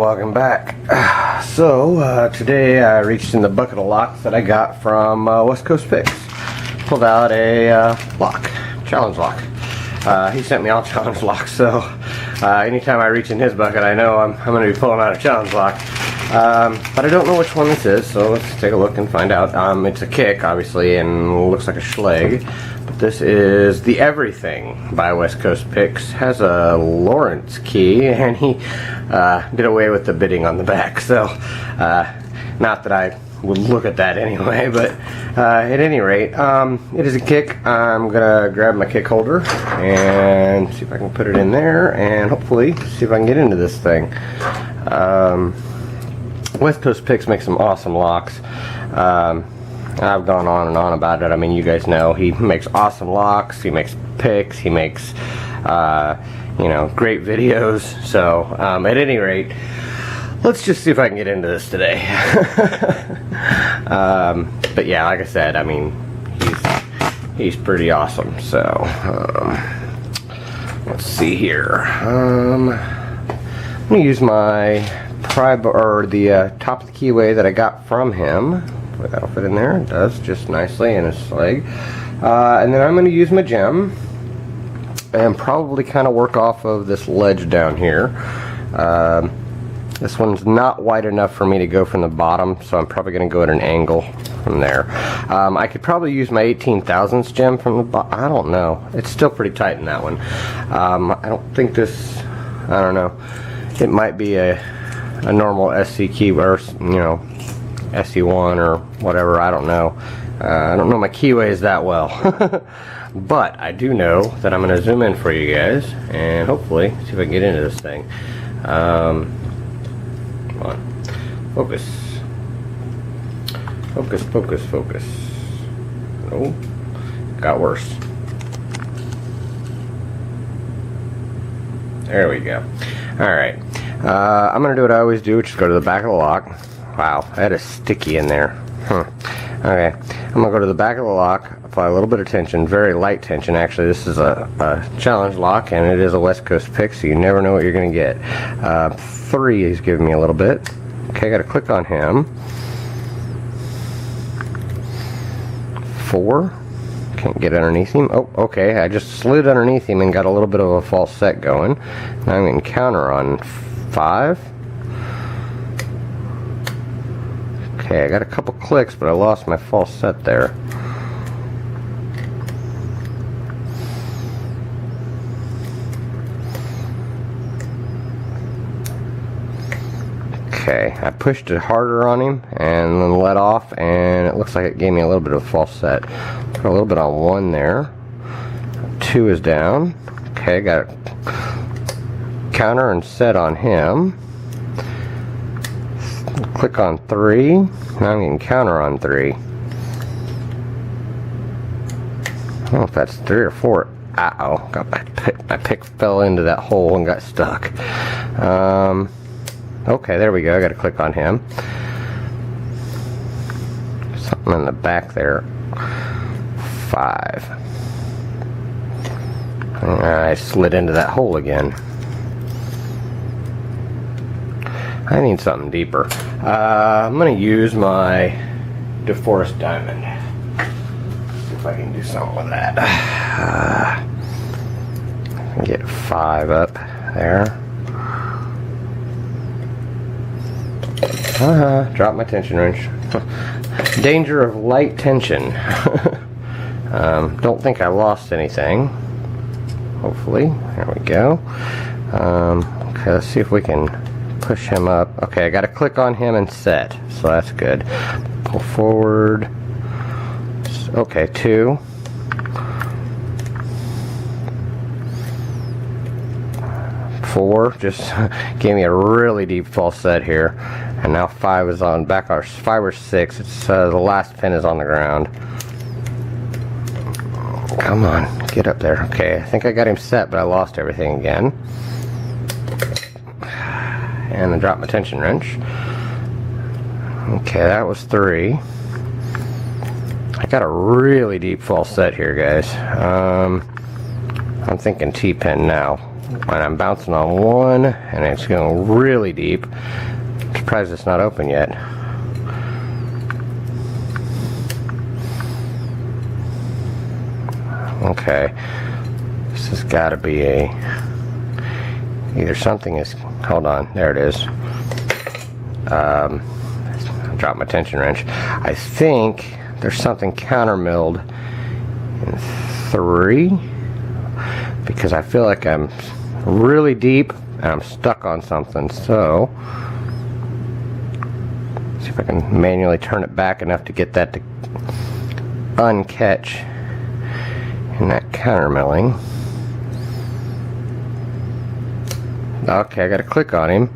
welcome back. Today I reached in the bucket of locks that I got from West Coast Picks. Pulled out a challenge lock. He sent me all challenge locks, so anytime I reach in his bucket I know I'm going to be pulling out a challenge lock. But I don't know which one this is, so let's take a look and find out. It's a kick, obviously, and looks like a schleg. But this is the Everything by West Coast Picks. Has a Lawrence key, and he did away with the bidding on the back. So, not that I would look at that anyway, but at any rate, it is a kick. I'm gonna grab my kick holder and see if I can put it in there, and hopefully see if I can get into this thing. West Coast Picks makes some awesome locks. I've gone on and on about it. I mean, you guys know he makes awesome locks. He makes picks. He makes, great videos. So, at any rate, let's just see if I can get into this today. But yeah, like I said, I mean, he's pretty awesome. So, let's see here. I'm gonna use my the top of the keyway that I got from him. That'll fit in there. It does just nicely in his leg. And then I'm going to use my gem and probably kind of work off of this ledge down here. This one's not wide enough for me to go from the bottom, so I'm probably going to go at an angle from there. I could probably use my 18 thousandths gem from the bottom. I don't know. It's still pretty tight in that one. I don't think this, I don't know. It might be a normal SC key, or SC1 or whatever, I don't know. I don't know my keyways that well. But I do know that I'm going to zoom in for you guys and hopefully see if I can get into this thing. Come on. Focus. Focus, focus, focus. Oh, got worse. There we go. Alright. I'm going to do what I always do, which is go to the back of the lock. Wow, I had a sticky in there. Okay, I'm going to go to the back of the lock, apply a little bit of tension, very light tension actually. This is a challenge lock, and it is a West Coast pick, so you never know what you're going to get. 3 is giving me a little bit. Okay, I got to click on him. 4, can't get underneath him. Oh, okay, I just slid underneath him and got a little bit of a false set going. Now I'm going to counter on 5. Okay, I got a couple clicks, but I lost my false set there. Okay, I pushed it harder on him and then let off, and it looks like it gave me a little bit of a false set. Put a little bit on 1 there. 2 is down. Okay, got a counter and set on him. Click on 3. Now I'm getting counter on 3. I don't know if that's 3 or 4. Uh-oh, got my pick fell into that hole and got stuck. Okay, there we go. I got to click on him. Something in the back there. 5. I slid into that hole again. I need something deeper. I'm going to use my DeForest Diamond. See if I can do something with that. I can get 5 up there. Drop my tension wrench. Danger of light tension. Don't think I lost anything. Hopefully. There we go. Okay, let's see if we can push him up. Okay, I got to click on him and set, so that's good. Pull forward. Okay, 2. 4 just gave me a really deep false set here, and now 5 is on back. Our 5 or 6. It's the last pin is on the ground. Come on, get up there. Okay, I think I got him set, but I lost everything again. And I dropped my tension wrench. Okay, that was 3. I got a really deep false set here, guys. I'm thinking T-pin now. And I'm bouncing on one, and it's going really deep. I'm surprised it's not open yet. Okay, this has got to be either something is, hold on, there it is. I dropped my tension wrench. I think there's something counter milled in 3, because I feel like I'm really deep and I'm stuck on something. So see if I can manually turn it back enough to get that to uncatch in that counter milling. Okay, I gotta click on him,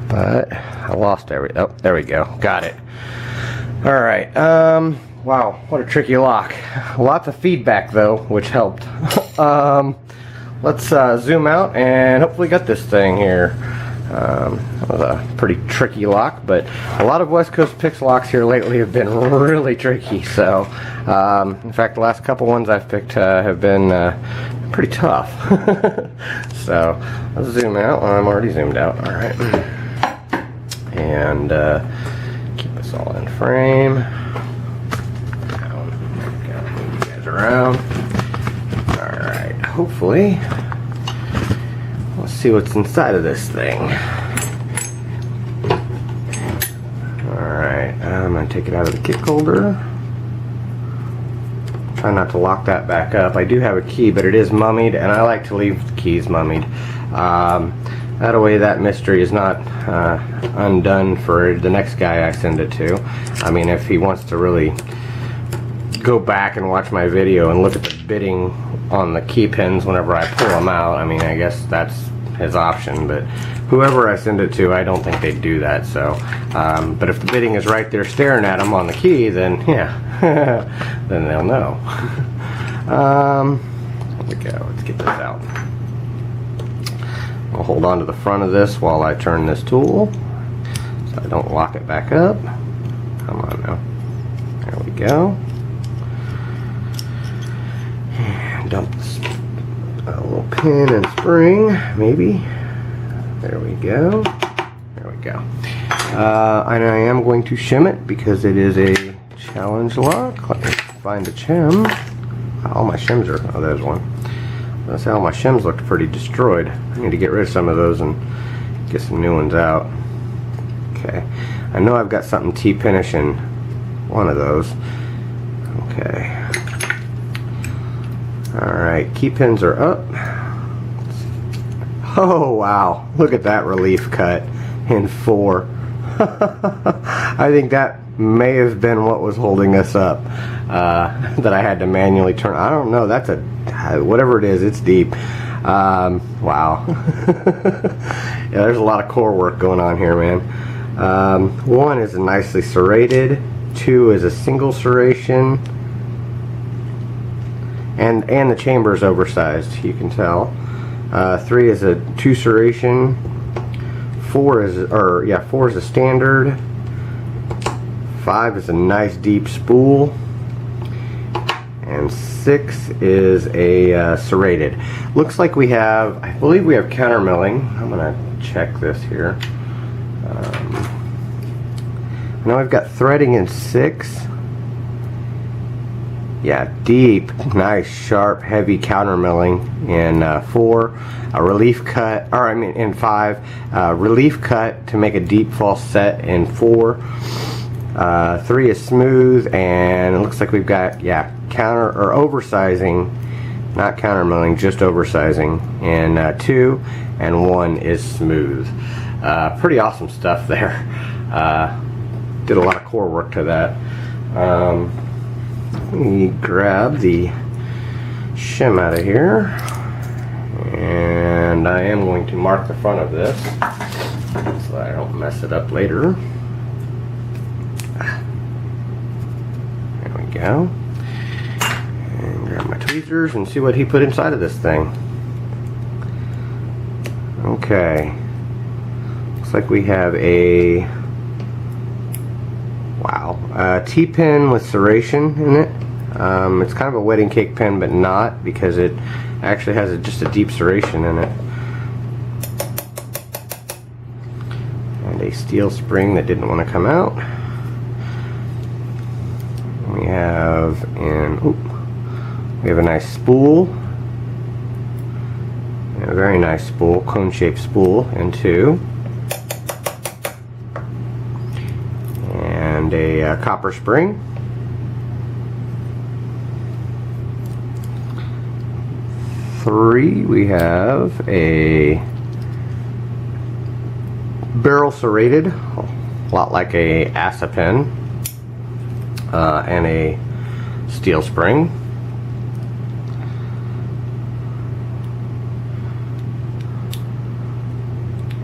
but I lost oh, there we go, got it. Alright, wow, what a tricky lock. Lots of feedback though, which helped. Let's zoom out and hopefully get this thing here. That was a pretty tricky lock, but a lot of West Coast Picks locks here lately have been really tricky. So, in fact, the last couple ones I've picked have been pretty tough. So, let's zoom out. I'm already zoomed out. All right, and keep us all in frame. Move you guys around. All right, hopefully. Let's see what's inside of this thing. Alright, I'm going to take it out of the kick holder. Try not to lock that back up. I do have a key, but it is mummied, and I like to leave the keys mummied. That way that mystery is not undone for the next guy I send it to. I mean, if he wants to really go back and watch my video and look at the bitting on the key pins whenever I pull them out, I mean, I guess that's his option, but whoever I send it to, I don't think they'd do that. So but if the bitting is right there staring at them on the key, then yeah, then they'll know. There we go, let's get this out. I'll hold on to the front of this while I turn this tool so I don't lock it back up. Come on now, there we go. Dump a little pin and spring, maybe. There we go. There we go. And I am going to shim it because it is a challenge lock. Let me find a shim. All my shims are, oh, there's one. That's how my shims looked pretty destroyed. I need to get rid of some of those and get some new ones out. Okay. I know I've got something T-pinish in one of those. Okay. Alright, key pins are up. Oh wow, look at that relief cut in 4. I think that may have been what was holding us up, that I had to manually turn. I don't know, that's a, whatever it is, it's deep. Wow. Yeah, there's a lot of core work going on here, man. 1 is nicely serrated, 2 is a single serration, and the chamber is oversized, you can tell. 3 is a 2 serration. 4 is a standard. 5 is a nice deep spool, and 6 is a serrated. Looks like we have, I believe we have counter milling. I'm gonna check this here. Now I've got threading in 6. Yeah, deep, nice, sharp, heavy counter milling in 4. A relief cut, or I mean in 5. Relief cut to make a deep false set in 4. 3 is smooth, and it looks like we've got, yeah, counter or oversizing, not counter milling, just oversizing in 2, and 1 is smooth. Pretty awesome stuff there. Did a lot of core work to that. Let me grab the shim out of here, and I am going to mark the front of this so that I don't mess it up later. There we go. And grab my tweezers and see what he put inside of this thing. Okay. Looks like we have a T-pin with serration in it. It's kind of a wedding cake pin, but not, because it actually has just a deep serration in it. a steel spring that didn't want to come out. We have a nice spool, a very nice spool, cone-shaped spool in 2, and a copper spring. Three, we have a barrel serrated, a lot like a Assa pen, and a steel spring.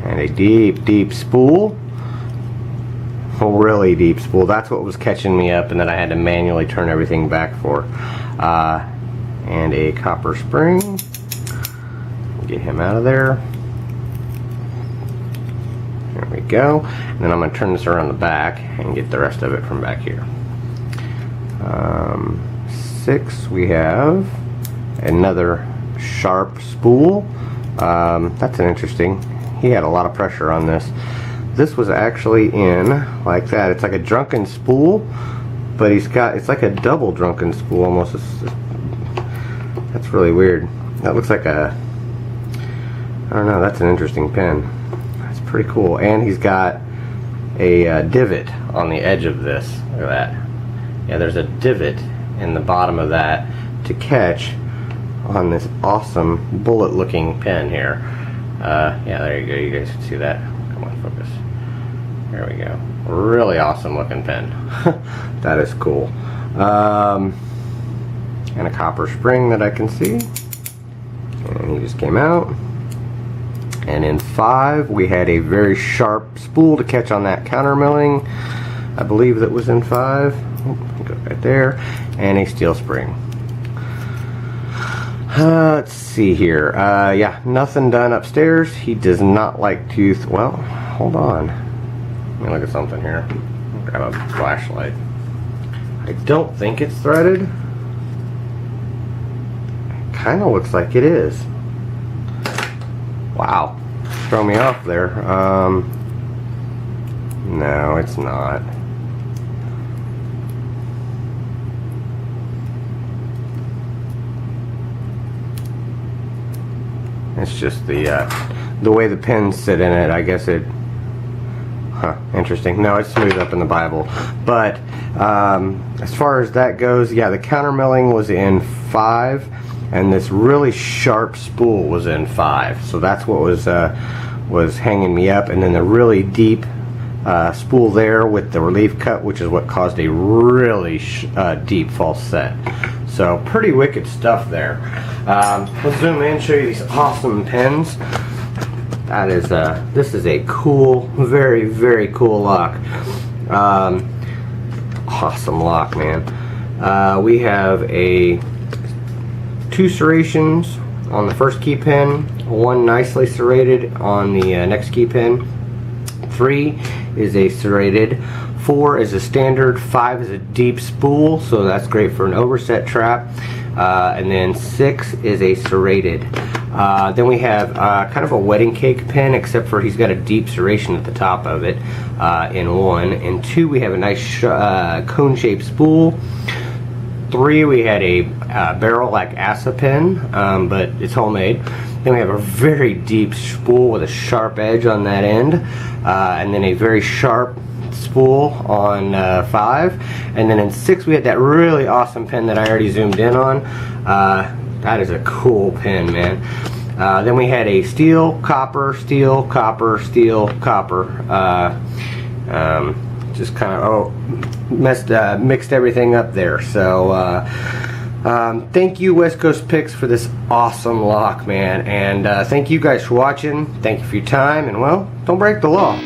And a deep spool, a really deep spool. That's what was catching me up, and then I had to manually turn everything back for. And a copper spring. Get him out of there. There we go. And then I'm going to turn this around the back and get the rest of it from back here. 6, we have another sharp spool. That's an interesting. He had a lot of pressure on this. This was actually in like that. It's like a drunken spool, but it's like a double drunken spool almost. That's really weird. That looks like I don't know, that's an interesting pen. That's pretty cool. And he's got a divot on the edge of this. Look at that. Yeah, there's a divot in the bottom of that to catch on this awesome bullet looking pen here. Yeah, there you go. You guys can see that. Come on, focus. There we go. Really awesome looking pen. That is cool. And a copper spring that I can see. And he just came out. And in 5, we had a very sharp spool to catch on that counter milling. I believe that was in 5. Go right there. And a steel spring. Let's see here. Yeah, nothing done upstairs. He does not like to. Well, hold on. Let me look at something here. Grab a flashlight. I don't think it's threaded. It kind of looks like it is. Wow. Throw me off there. No, it's not. It's just the way the pins sit in it. I guess it. Interesting. No, it's smooth up in the Bible. But as far as that goes, yeah, the counter milling was in 5, and this really sharp spool was in 5. So that's what was hanging me up, and then the really deep spool there with the relief cut, which is what caused a really deep false set. So pretty wicked stuff there. Let's zoom in, show you these awesome pens. That is this is a cool, very, very cool lock. Awesome lock, man. We have 2 serrations on the first key pin, 1 nicely serrated on the next key pin. 3 is a serrated, 4 is a standard, 5 is a deep spool, so that's great for an overset trap, and then 6 is a serrated. Then we have kind of a wedding cake pen, except for he's got a deep serration at the top of it in 1. In 2 we have a nice cone-shaped spool. 3 we had a barrel like Assa pen, but it's homemade. Then we have a very deep spool with a sharp edge on that end, and then a very sharp spool on 5. And then in 6 we had that really awesome pen that I already zoomed in on. That is a cool pen, man. Then we had a steel, copper, steel, copper, steel, copper. Just kind of mixed everything up there. So thank you, West Coast Picks, for this awesome lock, man. And thank you guys for watching. Thank you for your time, and well, don't break the law.